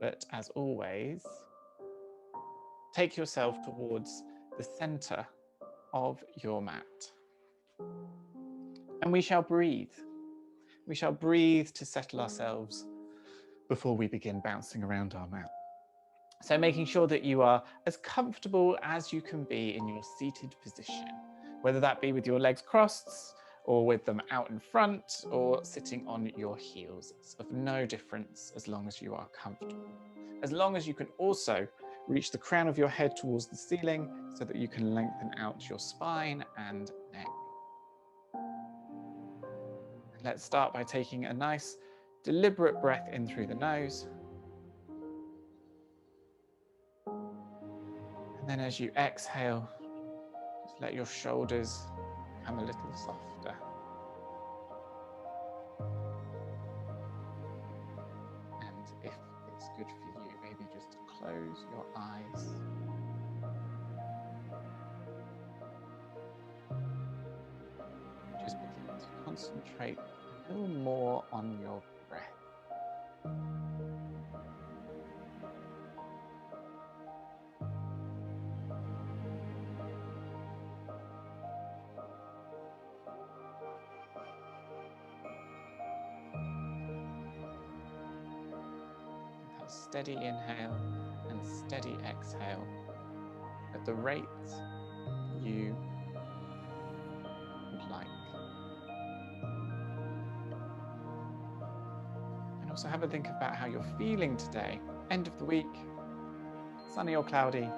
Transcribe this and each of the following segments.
But as always, take yourself towards the center of your mat. And we shall breathe. We shall breathe to settle ourselves before we begin bouncing around our mat. So making sure that you are as comfortable as you can be in your seated position, whether that be with your legs crossed or with them out in front or sitting on your heels. It's of no difference as long as you are comfortable. As long as you can also reach the crown of your head towards the ceiling so that you can lengthen out your spine and neck. Let's start by taking a nice deliberate breath in through the nose. And then as you exhale, just let your shoulders become a little softer. And if it's good for you, maybe just close your eyes. Just begin to concentrate a little more on your breath. Steady inhale and steady exhale at the rate you would like. And also have a think about how you're feeling today. End of the week, sunny or cloudy.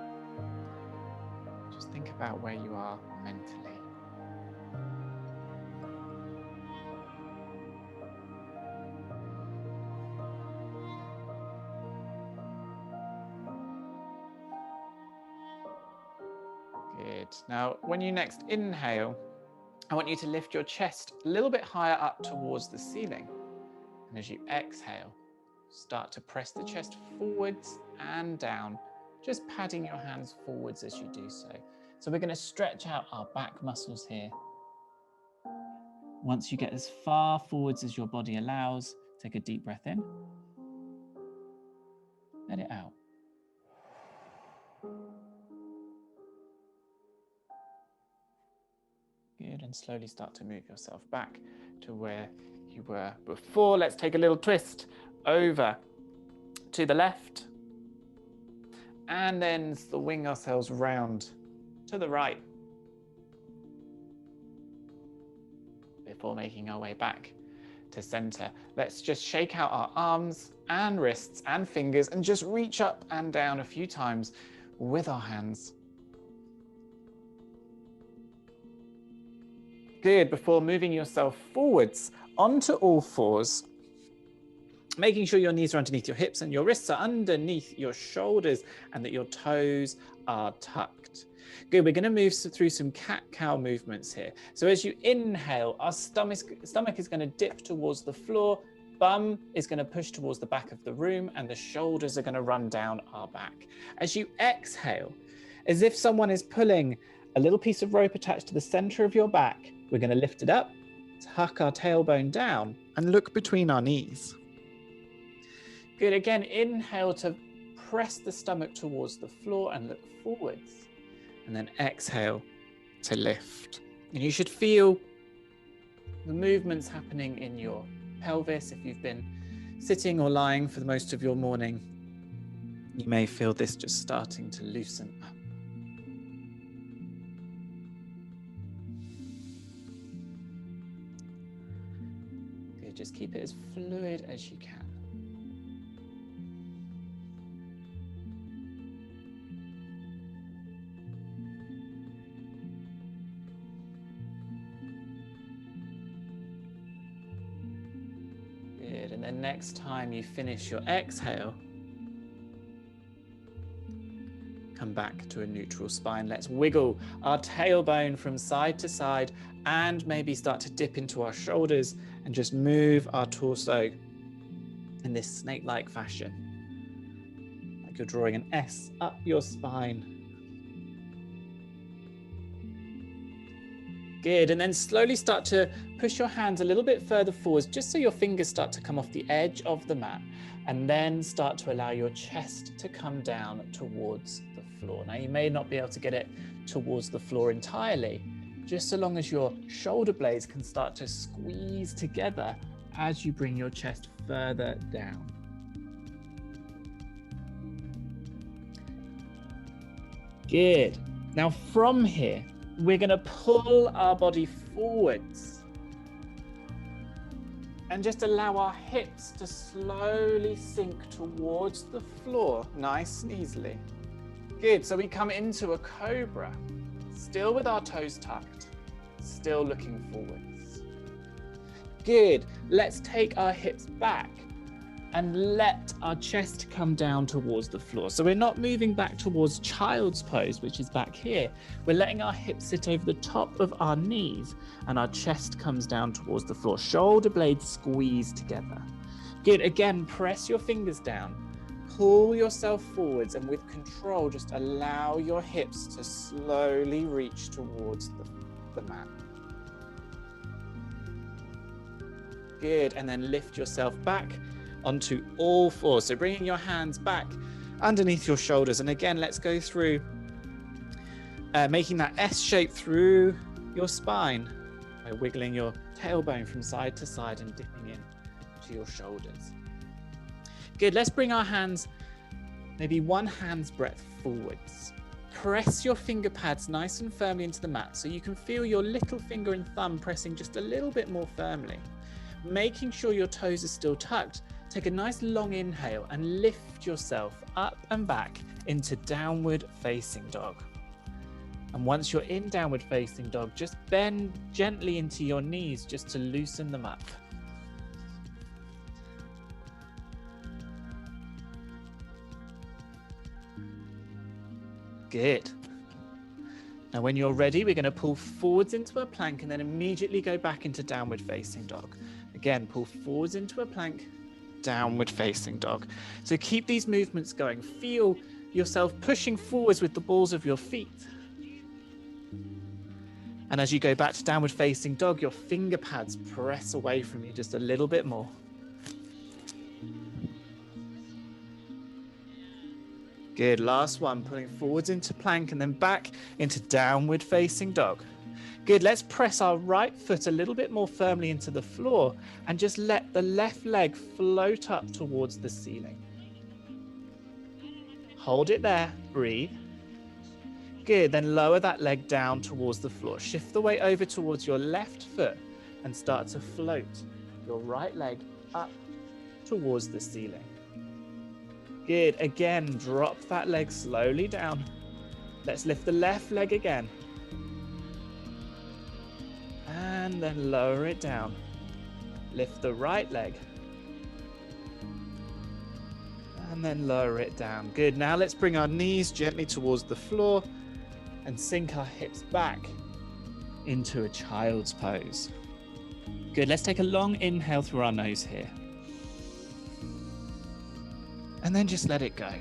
Just think about where you are mentally. Good. Now, when you next inhale, I want you to lift your chest a little bit higher up towards the ceiling. And as you exhale, start to press the chest forwards and down, just padding your hands forwards as you do so. So we're going to stretch out our back muscles here. Once you get as far forwards as your body allows, take a deep breath in. Let it out. Good, and slowly start to move yourself back to where you were before. Let's take a little twist over to the left. And then swing ourselves round to the right. Before making our way back to center. Let's just shake out our arms and wrists and fingers and just reach up and down a few times with our hands. Good. Before moving yourself forwards onto all fours, making sure your knees are underneath your hips and your wrists are underneath your shoulders and that your toes are tucked. Good, we're going to move through some cat-cow movements here. So as you inhale, our stomach is going to dip towards the floor, bum is going to push towards the back of the room, and the shoulders are going to run down our back. As you exhale, as if someone is pulling a little piece of rope attached to the center of your back, we're going to lift it up, tuck our tailbone down, and look between our knees. Good, again, inhale to press the stomach towards the floor and look forwards. And then exhale to lift. And you should feel the movements happening in your pelvis. If you've been sitting or lying for the most of your morning, you may feel this just starting to loosen up. Good, just keep it as fluid as you can. And then next time you finish your exhale, come back to a neutral spine. Let's wiggle our tailbone from side to side and maybe start to dip into our shoulders and just move our torso in this snake-like fashion. Like you're drawing an S up your spine. Good, and then slowly start to push your hands a little bit further forwards, just so your fingers start to come off the edge of the mat, and then start to allow your chest to come down towards the floor. Now, you may not be able to get it towards the floor entirely, just so long as your shoulder blades can start to squeeze together as you bring your chest further down. Good. Now from here, we're going to pull our body forwards and just allow our hips to slowly sink towards the floor, nice and easily. Good, so we come into a cobra, still with our toes tucked, still looking forwards. Good, let's take our hips back and let our chest come down towards the floor. So we're not moving back towards child's pose, which is back here. We're letting our hips sit over the top of our knees and our chest comes down towards the floor. Shoulder blades squeeze together. Good, again, press your fingers down. Pull yourself forwards and with control, just allow your hips to slowly reach towards the mat. Good, and then lift yourself back onto all fours. So bringing your hands back underneath your shoulders. And again, let's go through making that S shape through your spine by wiggling your tailbone from side to side and dipping in to your shoulders. Good, let's bring our hands maybe one hand's breadth forwards. Press your finger pads nice and firmly into the mat so you can feel your little finger and thumb pressing just a little bit more firmly. Making sure your toes are still tucked. Take a nice long inhale and lift yourself up and back into downward facing dog. And once you're in downward facing dog, just bend gently into your knees just to loosen them up. Good. Now when you're ready, we're going to pull forwards into a plank and then immediately go back into downward facing dog. Again, pull forwards into a plank, downward facing dog. So keep these movements going. Feel yourself pushing forwards with the balls of your feet. And as you go back to downward facing dog, your finger pads press away from you just a little bit more. Good, last one, pulling forwards into plank and then back into downward facing dog. Good, let's press our right foot a little bit more firmly into the floor and just let the left leg float up towards the ceiling. Hold it there, breathe. Good, then lower that leg down towards the floor. Shift the weight over towards your left foot and start to float your right leg up towards the ceiling. Good, again, drop that leg slowly down. Let's lift the left leg again. And then lower it down. Lift the right leg. And then lower it down. Good, now let's bring our knees gently towards the floor and sink our hips back into a child's pose. Good, let's take a long inhale through our nose here. And then just let it go.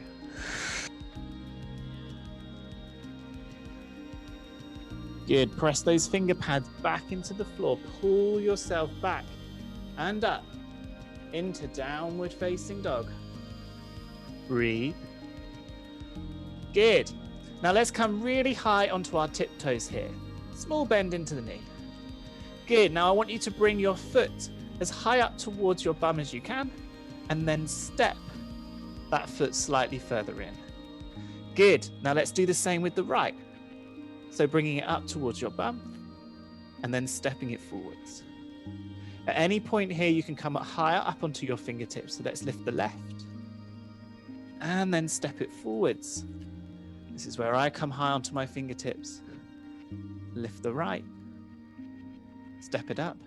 Good, press those finger pads back into the floor. Pull yourself back and up into downward facing dog. Breathe. Good. Now let's come really high onto our tiptoes here. Small bend into the knee. Good, now I want you to bring your foot as high up towards your bum as you can and then step that foot slightly further in. Good, now let's do the same with the right. So bringing it up towards your bum and then stepping it forwards. At any point here, you can come higher up onto your fingertips. So let's lift the left and then step it forwards. This is where I come high onto my fingertips. Lift the right, step it up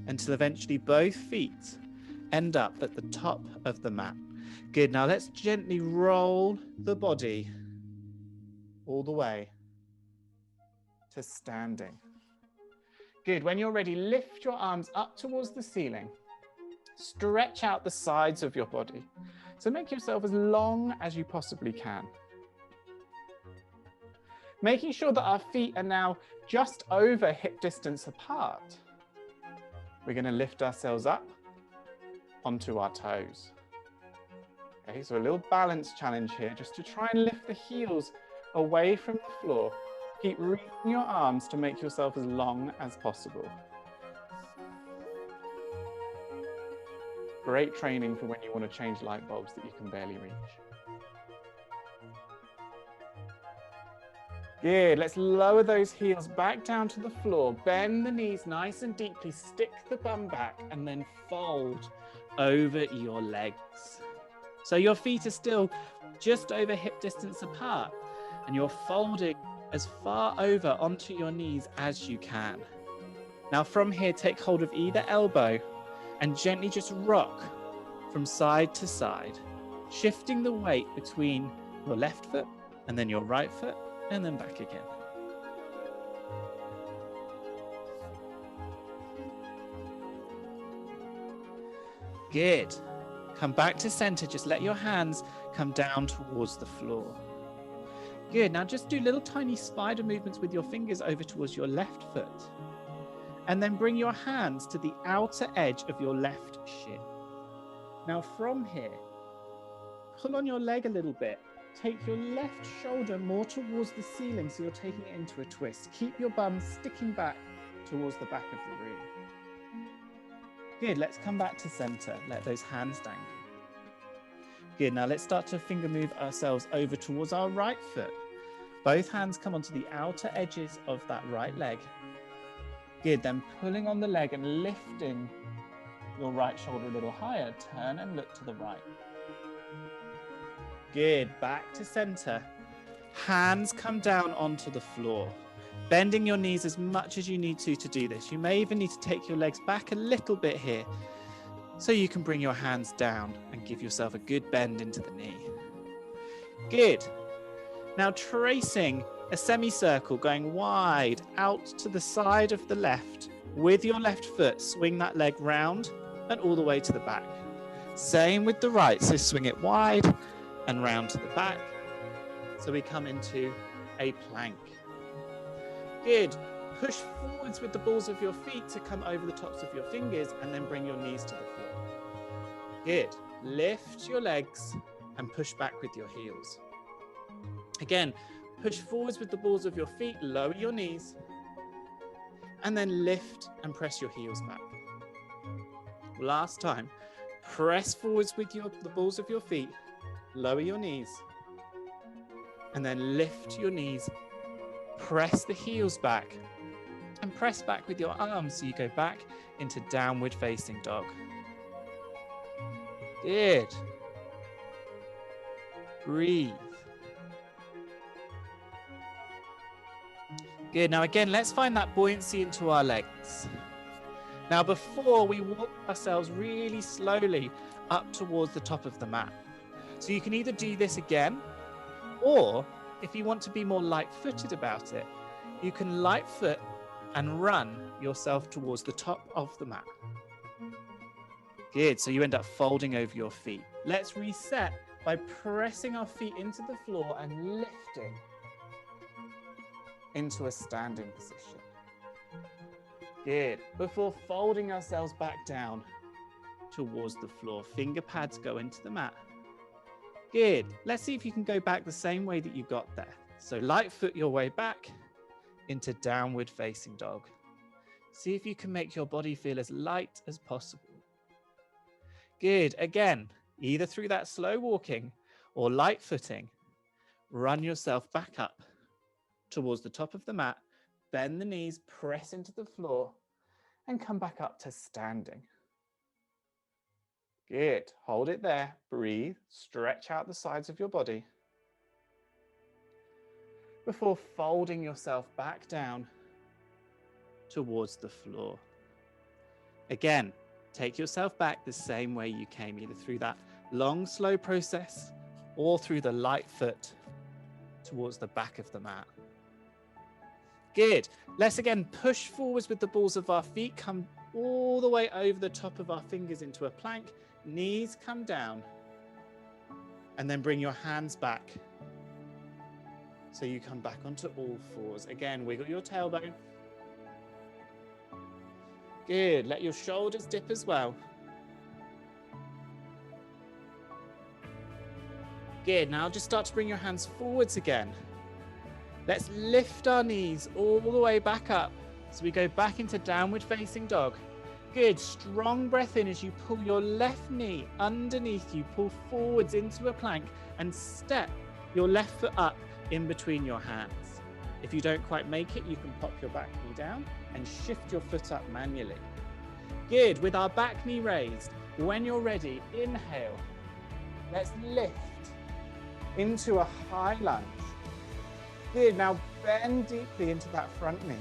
until eventually both feet end up at the top of the mat. Good, now let's gently roll the body all the way to standing. Good, when you're ready, lift your arms up towards the ceiling. Stretch out the sides of your body. So make yourself as long as you possibly can. Making sure that our feet are now just over hip distance apart. We're going to lift ourselves up onto our toes. Okay, so a little balance challenge here, just to try and lift the heels away from the floor. Keep reaching your arms to make yourself as long as possible. Great training for when you want to change light bulbs that you can barely reach. Good, let's lower those heels back down to the floor. Bend the knees nice and deeply, stick the bum back, and then fold over your legs. So your feet are still just over hip distance apart, and you're folding as far over onto your knees as you can. Now from here, take hold of either elbow and gently just rock from side to side, shifting the weight between your left foot and then your right foot, and then back again. Good. Come back to center. Just let your hands come down towards the floor. Good. Now just do little tiny spider movements with your fingers over towards your left foot. And then bring your hands to the outer edge of your left shin. Now from here, pull on your leg a little bit. Take your left shoulder more towards the ceiling, so you're taking it into a twist. Keep your bum sticking back towards the back of the room. Good, let's come back to center. Let those hands dangle. Good, now let's start to finger move ourselves over towards our right foot. Both hands come onto the outer edges of that right leg. Good, then pulling on the leg and lifting your right shoulder a little higher. Turn and look to the right. Good, back to center. Hands come down onto the floor, bending your knees as much as you need to do this. You may even need to take your legs back a little bit here, so you can bring your hands down and give yourself a good bend into the knee. Good. Now tracing a semicircle going wide out to the side of the left. With your left foot, swing that leg round and all the way to the back. Same with the right, so swing it wide and round to the back. So we come into a plank. Good. Push forwards with the balls of your feet to come over the tops of your fingers, and then bring your knees to the floor. Good. Lift your legs and push back with your heels. Again, push forwards with the balls of your feet, lower your knees, and then lift and press your heels back. Last time, press forwards with the balls of your feet, lower your knees, and then lift your knees, press the heels back, and press back with your arms so you go back into downward facing dog. Good. Breathe. Good. Now again, let's find that buoyancy into our legs. Now before, we walk ourselves really slowly up towards the top of the mat. So you can either do this again, or if you want to be more light-footed about it, you can light foot and run yourself towards the top of the mat. Good, so you end up folding over your feet. Let's reset by pressing our feet into the floor and lifting into a standing position. Good, before folding ourselves back down towards the floor, finger pads go into the mat. Good. Let's see if you can go back the same way that you got there. So light foot your way back into downward facing dog. See if you can make your body feel as light as possible. Good. Again, either through that slow walking or light footing, run yourself back up towards the top of the mat, bend the knees, press into the floor, and come back up to standing. Good. Hold it there. Breathe. Stretch out the sides of your body before folding yourself back down towards the floor. Again, take yourself back the same way you came, either through that long, slow process or through the light foot towards the back of the mat. Good. Let's again push forwards with the balls of our feet, come all the way over the top of our fingers into a plank. Knees come down, and then bring your hands back So you come back onto all fours. Again, wiggle your tailbone. Good. Let your shoulders dip as well. Good. Now just start to bring your hands forwards again. Let's lift our knees all the way back up. So we go back into downward facing dog. Good. Strong breath in as you pull your left knee underneath you. Pull forwards into a plank and step your left foot up in between your hands. If you don't quite make it, you can pop your back knee down and shift your foot up manually. Good. With our back knee raised, when you're ready, inhale. Let's lift into a high lunge. Good. Now bend deeply into that front knee.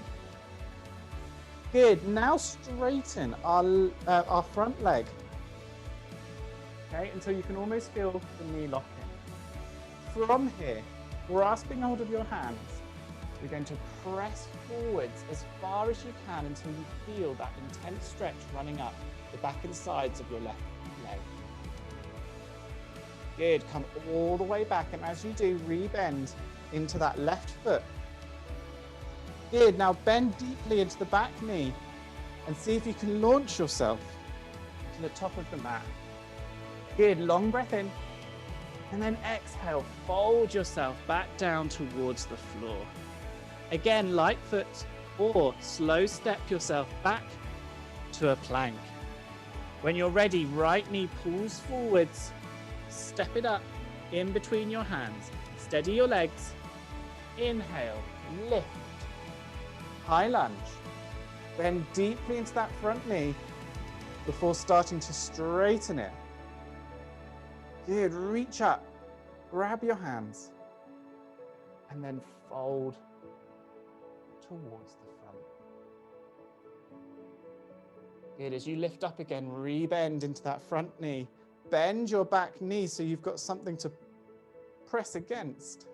Good. Now straighten our front leg. Okay, until you can almost feel the knee locking. From here, grasping hold of your hands, you're going to press forwards as far as you can until you feel that intense stretch running up the back and sides of your left leg. Good. Come all the way back, and as you do, rebend into that left foot. Good. Now bend deeply into the back knee and see if you can launch yourself to the top of the mat. Good. Long breath in. And then exhale, fold yourself back down towards the floor. Again, light foot, or slow step yourself back to a plank. When you're ready, right knee pulls forwards, step it up in between your hands. Steady your legs. Inhale, lift, high lunge. Bend deeply into that front knee before starting to straighten it. Good. Reach up, grab your hands, and then fold towards the front. Good. As you lift up again, rebend into that front knee. Bend your back knee so you've got something to press against.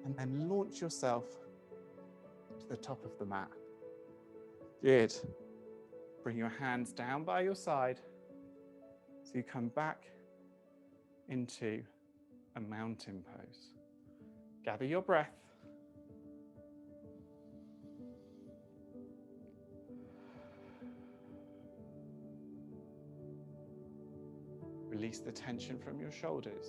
And then launch yourself to the top of the mat. Good. Bring your hands down by your side so you come back into a mountain pose. Gather your breath. Release the tension from your shoulders.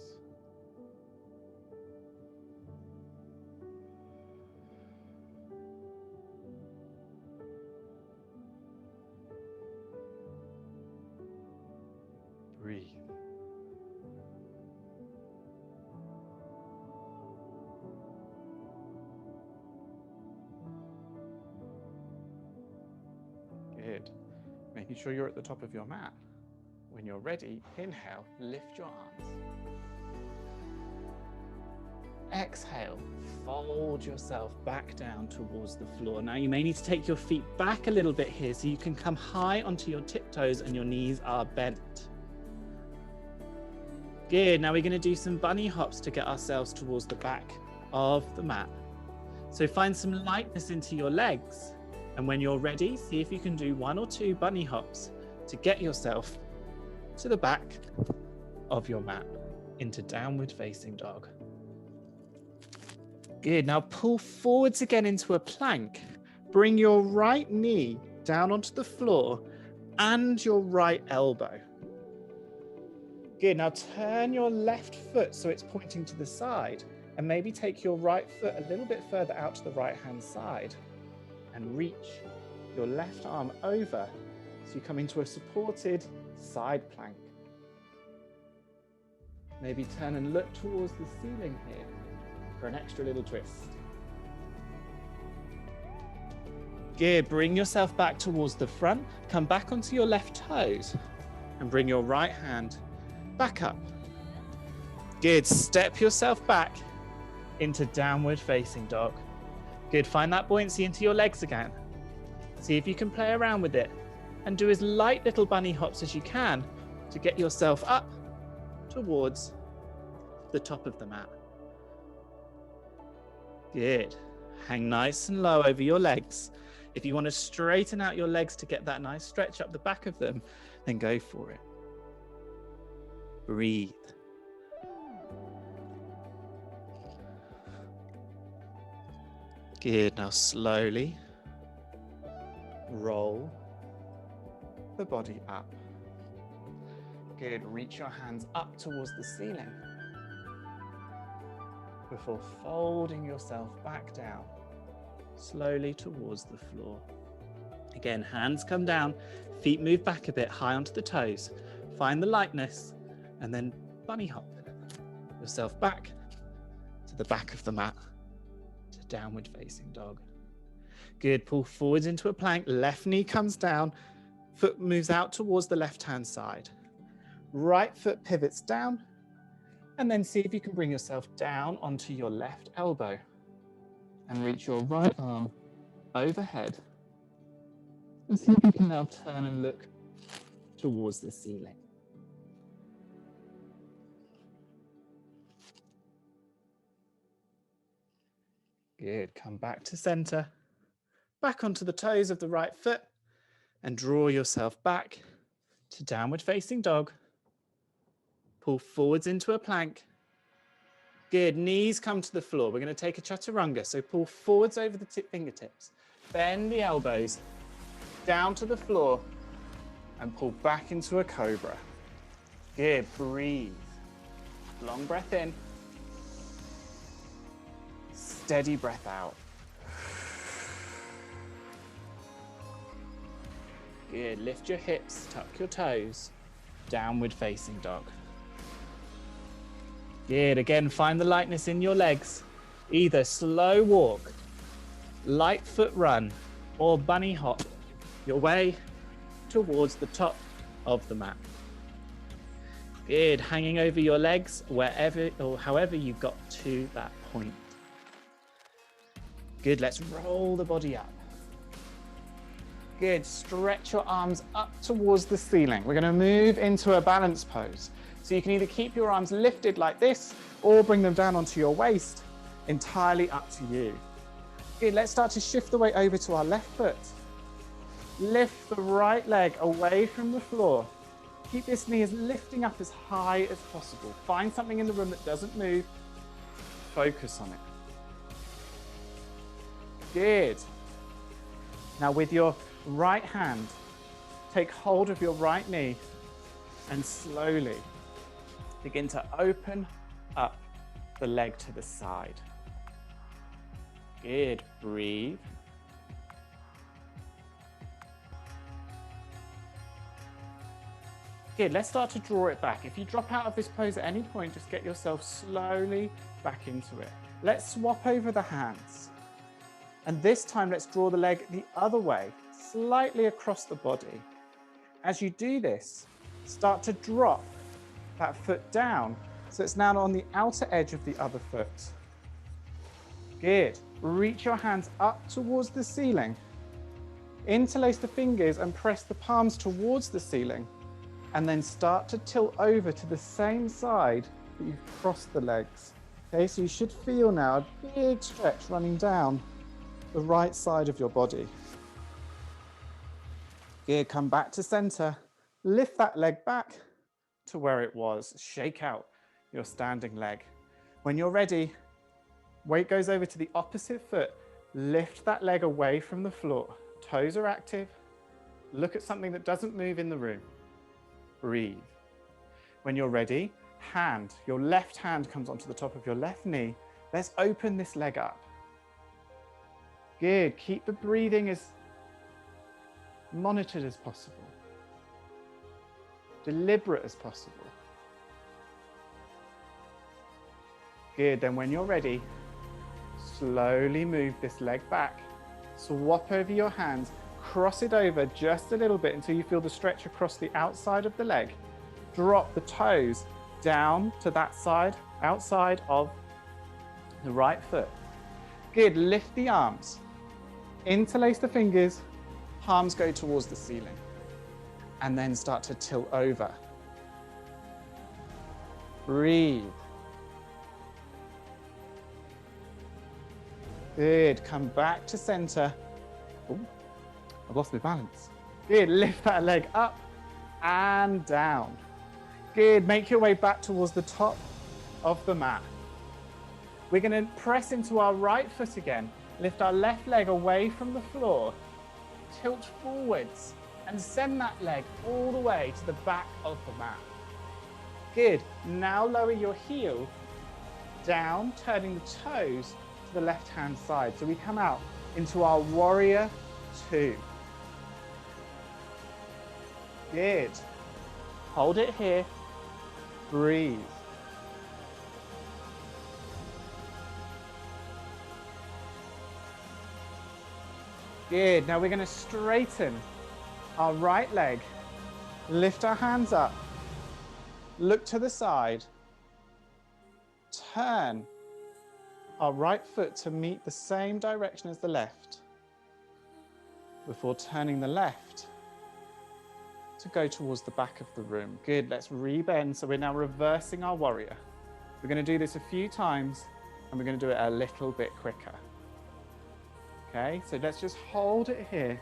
Breathe. Good. Making sure you're at the top of your mat. When you're ready, inhale, lift your arms. Exhale, fold yourself back down towards the floor. Now you may need to take your feet back a little bit here so you can come high onto your tiptoes and your knees are bent. Good. Now we're going to do some bunny hops to get ourselves towards the back of the mat. So find some lightness into your legs. And when you're ready, see if you can do 1 or 2 bunny hops to get yourself to the back of your mat into downward facing dog. Good. Now pull forwards again into a plank. Bring your right knee down onto the floor and your right elbow. Good. Now turn your left foot so it's pointing to the side, and maybe take your right foot a little bit further out to the right hand side and reach your left arm over so you come into a supported side plank. Maybe turn and look towards the ceiling here for an extra little twist. Good. Bring yourself back towards the front. Come back onto your left toes and bring your right hand back up. Good. Step yourself back into downward facing dog. Good. Find that buoyancy into your legs again. See if you can play around with it and do as light little bunny hops as you can to get yourself up towards the top of the mat. Good. Hang nice and low over your legs. If you want to straighten out your legs to get that nice stretch up the back of them, then go for it. Breathe. Good. Now slowly roll the body up. Good. Reach your hands up towards the ceiling before folding yourself back down slowly towards the floor. Again, hands come down, feet move back a bit, high onto the toes. Find the lightness and then bunny hop yourself back to the back of the mat to downward facing dog. Good. Pull forwards into a plank. Left knee comes down. Foot moves out towards the left-hand side. Right foot pivots down. And then see if you can bring yourself down onto your left elbow and reach your right arm overhead. And see if you can now turn and look towards the ceiling. Good. Come back to center. Back onto the toes of the right foot and draw yourself back to downward facing dog. Pull forwards into a plank. Good. Knees come to the floor. We're going to take a chaturanga. So pull forwards over the fingertips. Bend the elbows down to the floor and pull back into a cobra. Good. Breathe. Long breath in. Steady breath out. Good. Lift your hips, tuck your toes. Downward facing dog. Good. Again, find the lightness in your legs. Either slow walk, light foot run, or bunny hop your way towards the top of the mat. Good. Hanging over your legs wherever or however you got to that point. Good. Let's roll the body up. Good. Stretch your arms up towards the ceiling. We're going to move into a balance pose. So you can either keep your arms lifted like this or bring them down onto your waist. Entirely up to you. Good. Let's start to shift the weight over to our left foot. Lift the right leg away from the floor. Keep this knee as lifting up as high as possible. Find something in the room that doesn't move. Focus on it. Good. Now with your right hand, take hold of your right knee and slowly begin to open up the leg to the side. Good. Breathe. Good. Let's start to draw it back. If you drop out of this pose at any point, just get yourself slowly back into it. Let's swap over the hands. And this time, let's draw the leg the other way, slightly across the body. As you do this, start to drop that foot down, so it's now on the outer edge of the other foot. Good. Reach your hands up towards the ceiling. Interlace the fingers and press the palms towards the ceiling. And then start to tilt over to the same side that you've crossed the legs. Okay, so you should feel now a big stretch running down the right side of your body. Good. Come back to center. Lift that leg back to where it was. Shake out your standing leg. When you're ready, weight goes over to the opposite foot. Lift that leg away from the floor. Toes are active. Look at something that doesn't move in the room. Breathe. When you're ready, your left hand comes onto the top of your left knee. Let's open this leg up. Good. Keep the breathing as monitored as possible. Deliberate as possible. Good. Then when you're ready, slowly move this leg back. Swap over your hands. Cross it over just a little bit until you feel the stretch across the outside of the leg. Drop the toes down to that side, outside of the right foot. Good. Lift the arms. Interlace the fingers. Palms go towards the ceiling. And then start to tilt over. Breathe. Good. Come back to center. Ooh, I've lost my balance. Good. Lift that leg up and down. Good. Make your way back towards the top of the mat. We're going to press into our right foot again. Lift our left leg away from the floor, tilt forwards, and send that leg all the way to the back of the mat. Good. Now lower your heel down, turning the toes to the left-hand side. So we come out into our warrior two. Good. Hold it here. Breathe. Good. Now we're going to straighten our right leg. Lift our hands up. Look to the side. Turn our right foot to meet the same direction as the left before turning the left to go towards the back of the room. Good. Let's rebend. So we're now reversing our warrior. We're going to do this a few times and we're going to do it a little bit quicker. Okay, so let's just hold it here.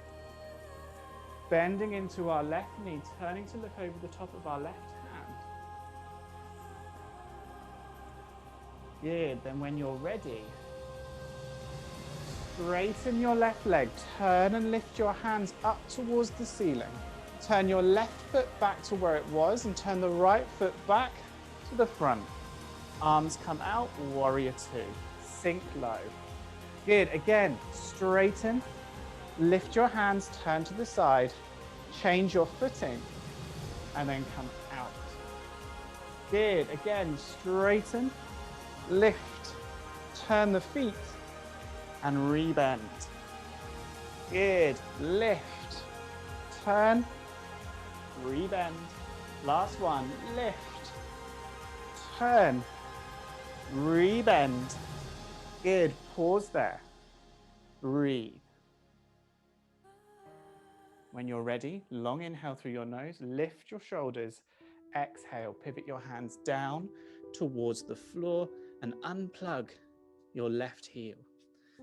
Bending into our left knee, turning to look over the top of our left hand. Good, then when you're ready, straighten your left leg, turn and lift your hands up towards the ceiling. Turn your left foot back to where it was and turn the right foot back to the front. Arms come out, warrior two. Sink low. Good, again, straighten, lift your hands, turn to the side, change your footing, and then come out. Good, again, straighten, lift, turn the feet, and rebend. Good, lift, turn, rebend. Last one, lift, turn, rebend. Good, pause there, breathe. When you're ready, long inhale through your nose, lift your shoulders, exhale, pivot your hands down towards the floor and unplug your left heel.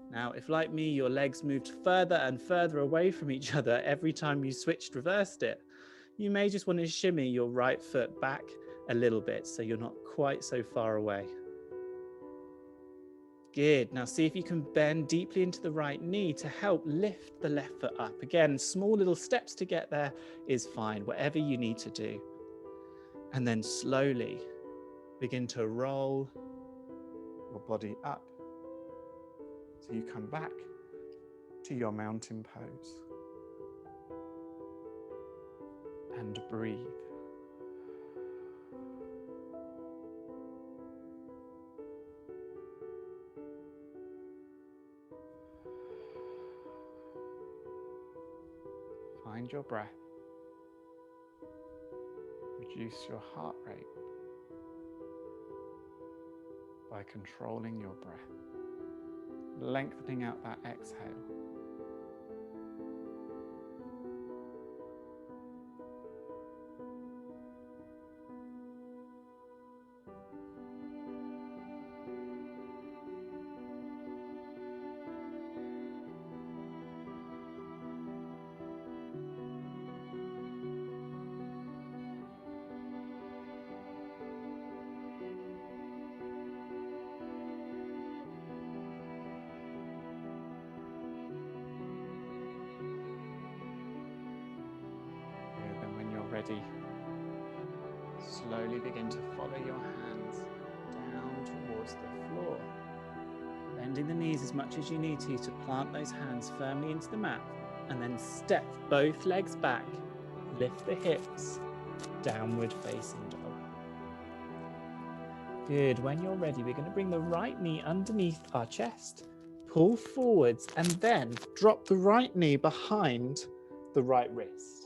Now, if like me, your legs moved further and further away from each other every time you reversed it, you may just want to shimmy your right foot back a little bit so you're not quite so far away. Good. Now see if you can bend deeply into the right knee to help lift the left foot up. Again, small little steps to get there is fine, whatever you need to do. And then slowly begin to roll your body up so you come back to your mountain pose. And breathe. Find your breath. Reduce your heart rate by controlling your breath, lengthening out that exhale. Ready, slowly begin to follow your hands down towards the floor, bending the knees as much as you need to plant those hands firmly into the mat, and then step both legs back, lift the hips, downward facing dog. Good. When you're ready, we're going to bring the right knee underneath our chest, pull forwards, and then drop the right knee behind the right wrist.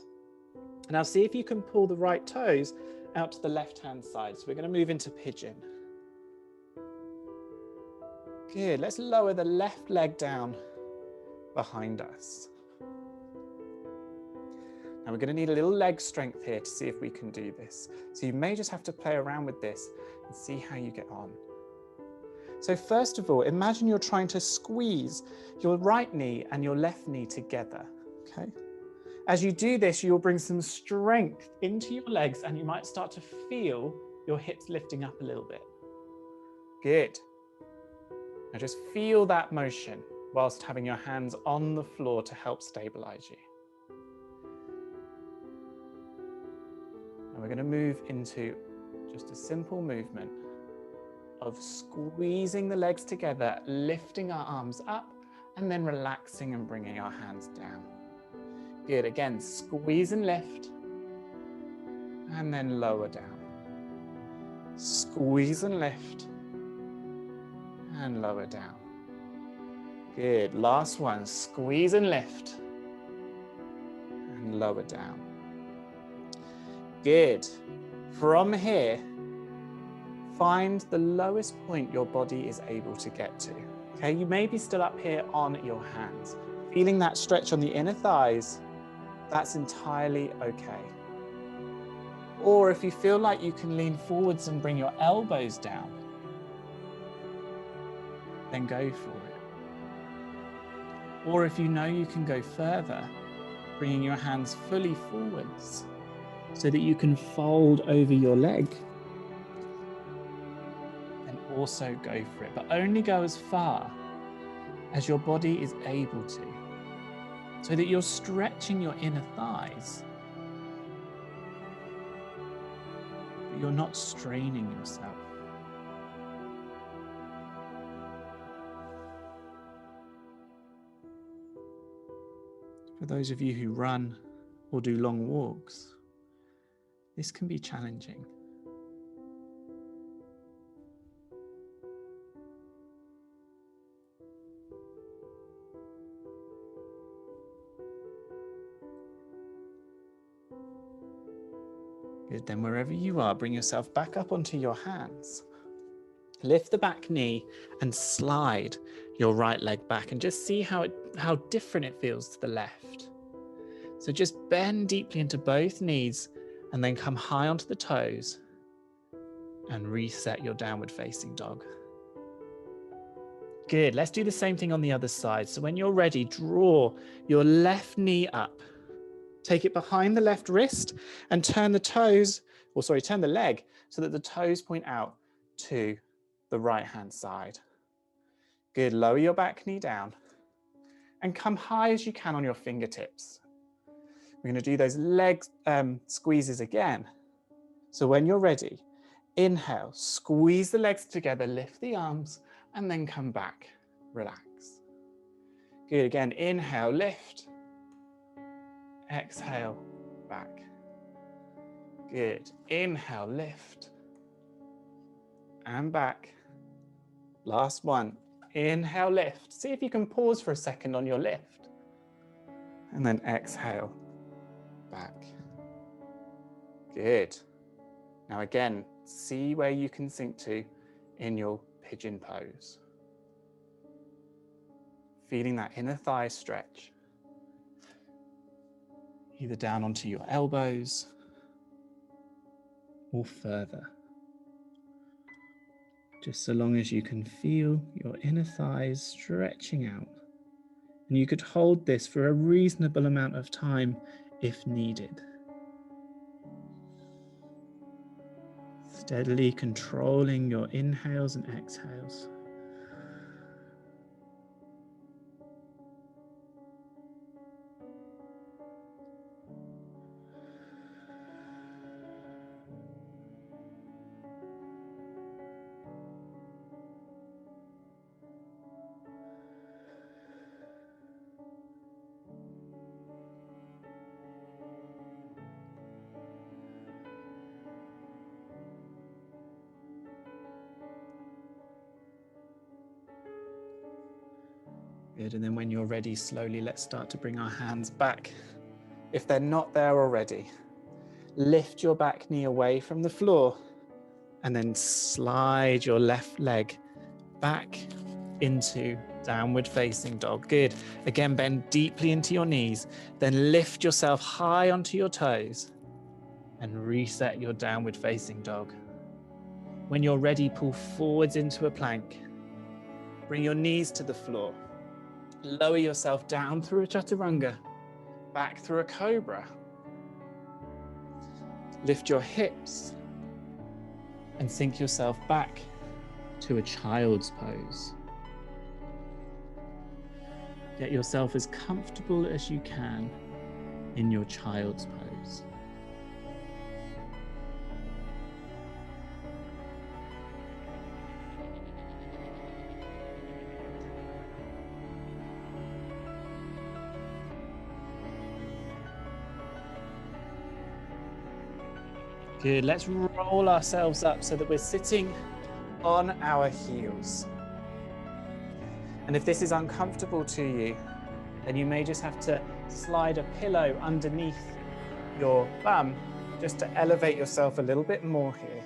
Now see if you can pull the right toes out to the left-hand side. So we're going to move into pigeon. Good. Let's lower the left leg down behind us. Now we're going to need a little leg strength here to see if we can do this. So you may just have to play around with this and see how you get on. So first of all, imagine you're trying to squeeze your right knee and your left knee together. Okay. As you do this, you'll bring some strength into your legs and you might start to feel your hips lifting up a little bit. Good. Now just feel that motion. whilst having your hands on the floor to help stabilize you. And we're going to move into just a simple movement of squeezing the legs together, lifting our arms up, and then relaxing and bringing our hands down. Good. Again, squeeze and lift, and then lower down. Squeeze and lift, and lower down. Good. Last one. Squeeze and lift, and lower down. Good. From here, find the lowest point your body is able to get to. Okay, you may be still up here on your hands, feeling that stretch on the inner thighs. That's entirely okay. Or if you feel like you can lean forwards and bring your elbows down, then go for it. Or if you know you can go further, bringing your hands fully forwards so that you can fold over your leg, then also go for it. But only go as far as your body is able to, so that you're stretching your inner thighs, but you're not straining yourself. For those of you who run or do long walks, this can be challenging. Good, then wherever you are, bring yourself back up onto your hands. Lift the back knee and slide your right leg back and just see how different it feels to the left. So just bend deeply into both knees and then come high onto the toes and reset your downward facing dog. Good, let's do the same thing on the other side. So when you're ready, draw your left knee up. Take it behind the left wrist and turn the leg so that the toes point out to the right hand side. Good, lower your back knee down and come high as you can on your fingertips. We're going to do those leg squeezes again. So when you're ready, inhale, squeeze the legs together, lift the arms, and then come back, relax. Good, again, inhale, lift. Exhale, back. Good. Inhale, lift. And back. Last one. Inhale, lift. See if you can pause for a second on your lift. And then exhale, back. Good. Now again, see where you can sink to in your pigeon pose. Feeling that inner thigh stretch. Either down onto your elbows or further. Just so long as you can feel your inner thighs stretching out. And you could hold this for a reasonable amount of time if needed. Steadily controlling your inhales and exhales. Good, and then when you're ready, slowly let's start to bring our hands back. If they're not there already, lift your back knee away from the floor and then slide your left leg back into downward facing dog. Good. Again, bend deeply into your knees, then lift yourself high onto your toes and reset your downward facing dog. When you're ready, pull forwards into a plank. Bring your knees to the floor. Lower yourself down through a chaturanga, back through a cobra. Lift your hips and sink yourself back to a child's pose. Get yourself as comfortable as you can in your child's pose. Good, let's roll ourselves up so that we're sitting on our heels. And if this is uncomfortable to you, then you may just have to slide a pillow underneath your bum just to elevate yourself a little bit more here.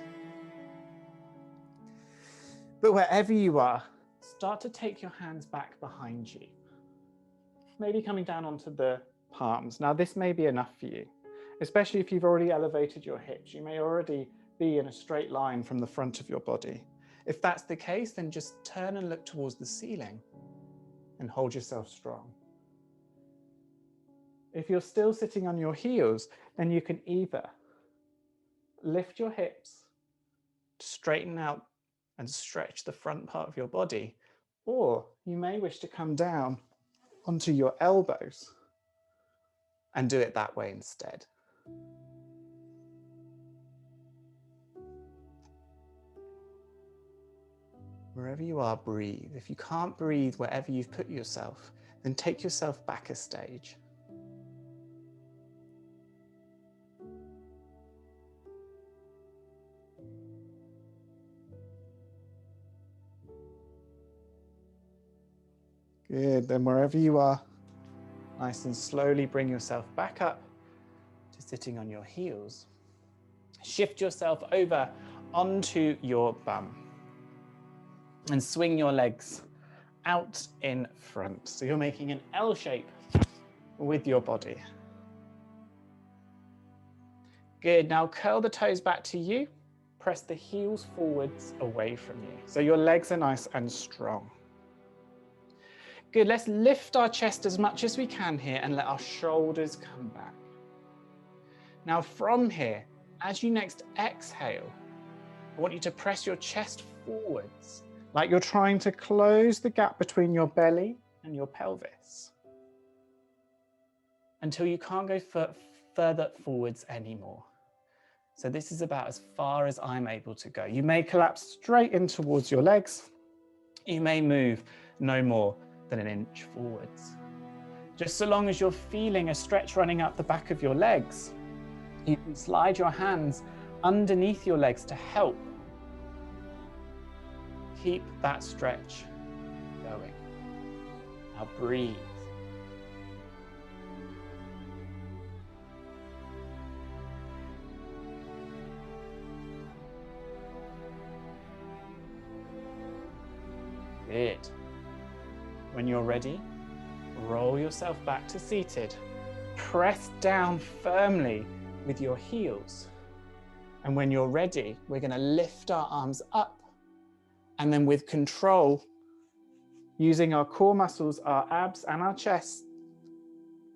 But wherever you are, start to take your hands back behind you. Maybe coming down onto the palms. Now this may be enough for you, especially if you've already elevated your hips. You may already be in a straight line from the front of your body. If that's the case, then just turn and look towards the ceiling and hold yourself strong. If you're still sitting on your heels, then you can either lift your hips, straighten out and stretch the front part of your body, or you may wish to come down onto your elbows and do it that way instead. Wherever you are, breathe. If you can't breathe wherever you've put yourself, then take yourself back a stage. Good, then wherever you are, nice and slowly bring yourself back up to sitting on your heels. Shift yourself over onto your bum and swing your legs out in front. So you're making an L shape with your body. Good, now curl the toes back to you. Press the heels forwards away from you. So your legs are nice and strong. Good, let's lift our chest as much as we can here and let our shoulders come back. Now from here, as you next exhale, I want you to press your chest forwards, like you're trying to close the gap between your belly and your pelvis, until you can't go further forwards anymore. So this is about as far as I'm able to go. You may collapse straight in towards your legs. You may move no more than an inch forwards. Just so long as you're feeling a stretch running up the back of your legs, you can slide your hands underneath your legs to help keep that stretch going. Now breathe. Good. When you're ready, roll yourself back to seated. Press down firmly with your heels. And when you're ready, we're going to lift our arms up. And then with control, using our core muscles, our abs and our chest,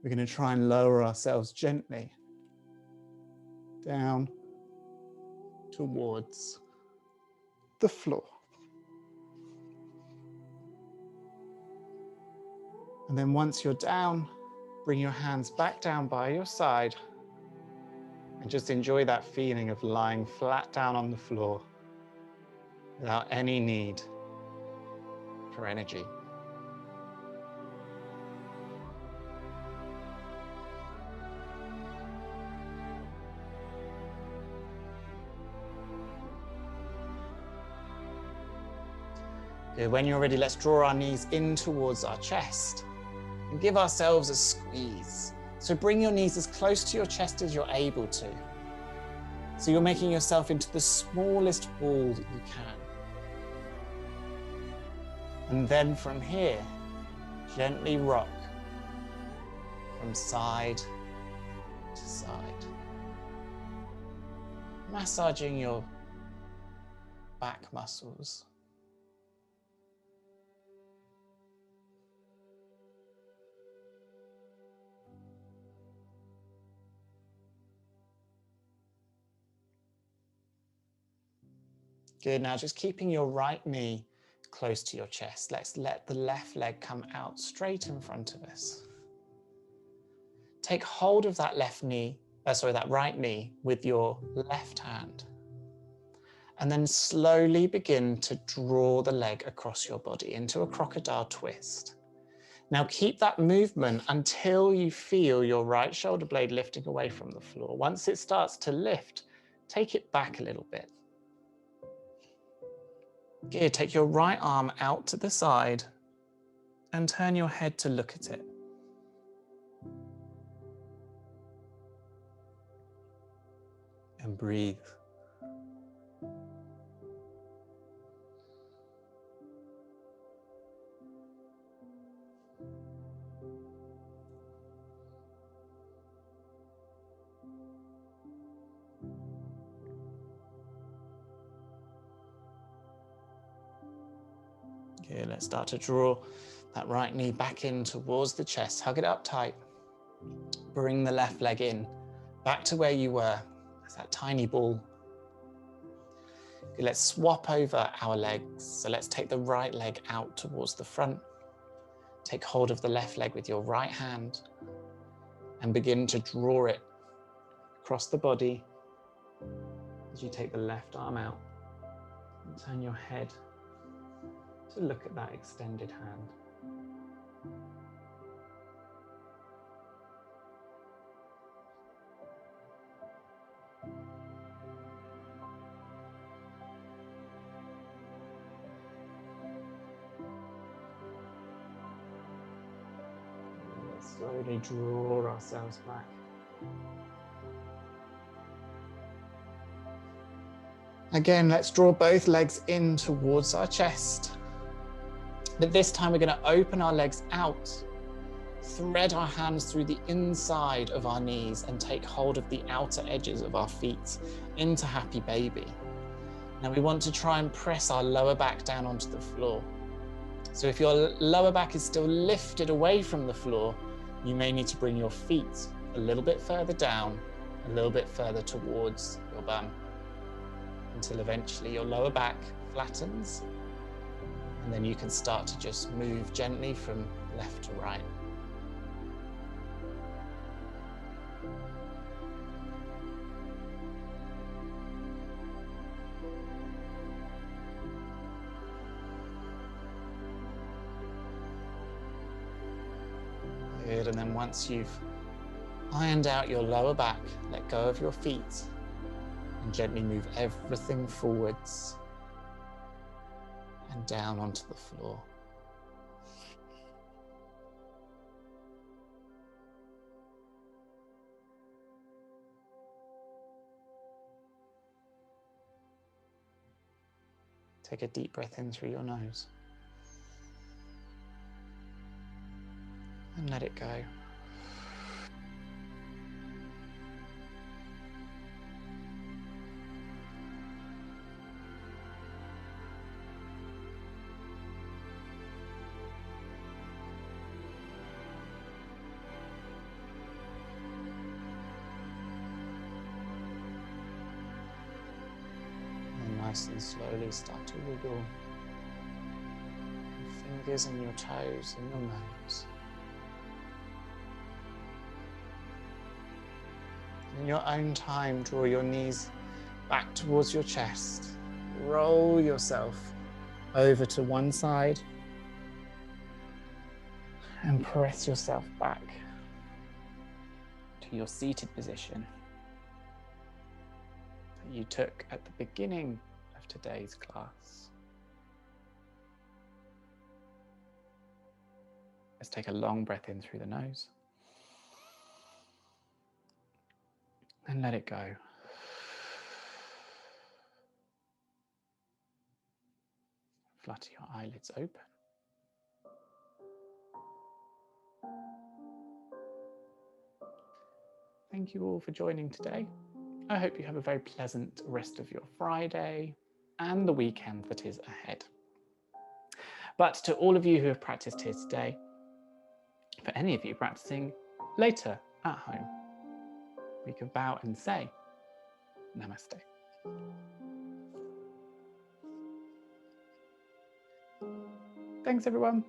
we're going to try and lower ourselves gently down towards the floor. And then once you're down, bring your hands back down by your side and just enjoy that feeling of lying flat down on the floor without any need for energy. Good. When you're ready, let's draw our knees in towards our chest and give ourselves a squeeze. So bring your knees as close to your chest as you're able to. So you're making yourself into the smallest ball that you can. And then from here, gently rock from side to side, massaging your back muscles. Good, now just keeping your right knee close to your chest. Let's let the left leg come out straight in front of us. Take hold of that that right knee with your left hand. And then slowly begin to draw the leg across your body into a crocodile twist. Now keep that movement until you feel your right shoulder blade lifting away from the floor. Once it starts to lift, take it back a little bit. Good, take your right arm out to the side and turn your head to look at it. And breathe. Okay, let's start to draw that right knee back in towards the chest. Hug it up tight. Bring the left leg in, back to where you were. That's that tiny ball. Okay, let's swap over our legs. So let's take the right leg out towards the front. Take hold of the left leg with your right hand and begin to draw it across the body as you take the left arm out and turn your head to look at that extended hand. Let's slowly draw ourselves back. Again, let's draw both legs in towards our chest. But this time we're going to open our legs out, thread our hands through the inside of our knees and take hold of the outer edges of our feet into happy baby. Now we want to try and press our lower back down onto the floor. So if your lower back is still lifted away from the floor, you may need to bring your feet a little bit further down, a little bit further towards your bum, until eventually your lower back flattens, and then you can start to just move gently from left to right. Good, and then once you've ironed out your lower back, let go of your feet and gently move everything forwards and down onto the floor. Take a deep breath in through your nose and let it go. Nice and slowly start to wiggle your fingers and your toes and your nose. In your own time, draw your knees back towards your chest. Roll yourself over to one side and press yourself back to your seated position that you took at the beginning of today's class. Let's take a long breath in through the nose and let it go. Flutter your eyelids open. Thank you all for joining today. I hope you have a very pleasant rest of your Friday and the weekend that is ahead. But to all of you who have practiced here today, for any of you practicing later at home, we can bow and say Namaste. Thanks, everyone.